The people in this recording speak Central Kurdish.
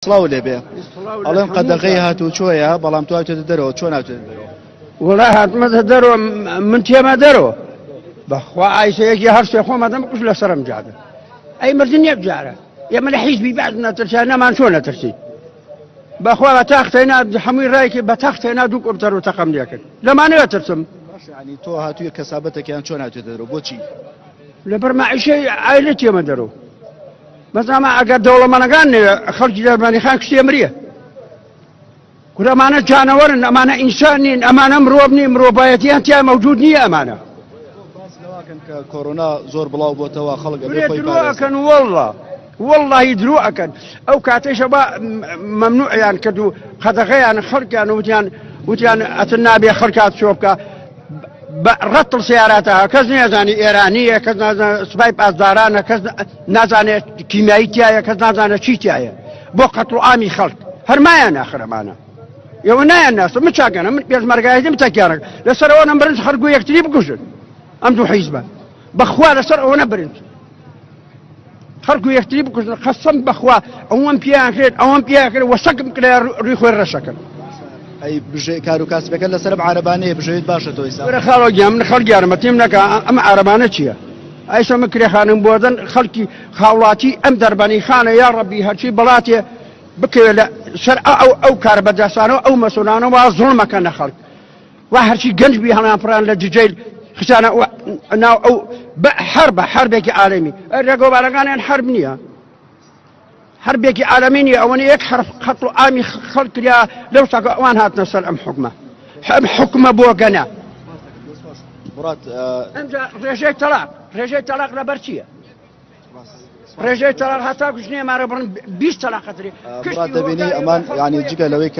سڵاو لێبێ ئەڵێن قەدەغەی هاتوو چۆیە بەڵام تو هاتوێتە دەرەوە چۆن هاتوێتە دەرەوە وڵای هاتمەتە دەرەوە من تێمە دەرەوە بەخوا ئایسەیەکی هەرسێ خۆمەدەم قوش لە سەرم جادە ئەی مردن یەک جارە ئێمە لە حیزبی باش نەترسیان نەمان چۆن نەترسی بەخوا بە تاختێنا هەمووی ڕایکی بە تاختێنا دوو قورتەر و تەقەم لێکرد لەمانەوە ترسم ینی تۆ هاتوویە کەسابەتێکیان چۆن هاتوێتە دەرەوە بۆچی لەبەر مەعیشەی ئایلە تێمە دەرەوە بەزانمە ئەگەر دەوڵەمەنەکان خەڵکی دەربانی خان کشتێ مریە ئەمانە جانەوەرن ئەمانە ئینسان نین ئەمانە مرۆڤ نین مرۆڤایەتیان تیا مەوجود نییە ئەمانە کە کۆرۆنا زۆر بڵاو بۆتەوە خەڵک درۆەکەن وەڵڵاهی درۆەکەن ئەو کاتێشە بە مەمنوعیان کرد و قەدەغەیان خەڵکیان وتیان ئەتن نابێ خەڵکات چۆ بکە ڕەتڵ سیاراتەها کەس نێزانی ئێرانیە کەس سوپای پاسدارانە کەس نازانێت کیمیایی تایە کەس نازانێت چی تایە بۆ قەتڵ و ئامی خەڵک هەرمایان ناخرەمانە ئێوە نایان ناسە من چاکەنە من پێشمەرگایەتیم تەکیانە لەسەرەوە نەمبرنج خەڵک و یەکتری بکوژن ئەم دوو حیزبە بەخوا لەسەر ئەوە نەبرنج خەڵک و یەکتری بکوژن قەسەم بەخوا ئەوەم پیان کرێت ئەوەم پیان کرێت وەسەکم کرێ ڕووی خۆی ڕەشەکەن ئەی کار و کاسبەکە لەسەر عارەبانەیە بژێت باشە تۆی وەرە خاڵۆگیان من خەڵک یارمەتیم نەکە ئەم عارەبانە چییە ئایشە من کرێخانم بۆدەن خەڵکی خاوڵاتی ئەم دەربانی خانە یا ڕەبی هەرچی بەڵاتێ بکەوێت لە سەر ئەو کار بەدەسانەوە ئەو مەسۆلانەوە زوڵمەکەنە خەڵک وا هەرچی گەنجبی هەڵیانپڕان لە ججەیل خشانە ناو ئەو حربێکی عالەمی ڕێگۆبارەکانیان حرب نییە حربێکی عالەمی نیە ئەوەنە یەک حرف قەتڵ و ئامی خەڵک کریا لەو ساکە ئەوان هاتنە سەر ئەم حکومە ئەم حکومە بۆ گەنە ڕێژەی تەلاق لەبەر چییە ڕێژەی تەلاق هەتا کوژنێ مارە بڕن 20 تەلاق قەتری دەبینی ئەمان ینی جگە لەوەی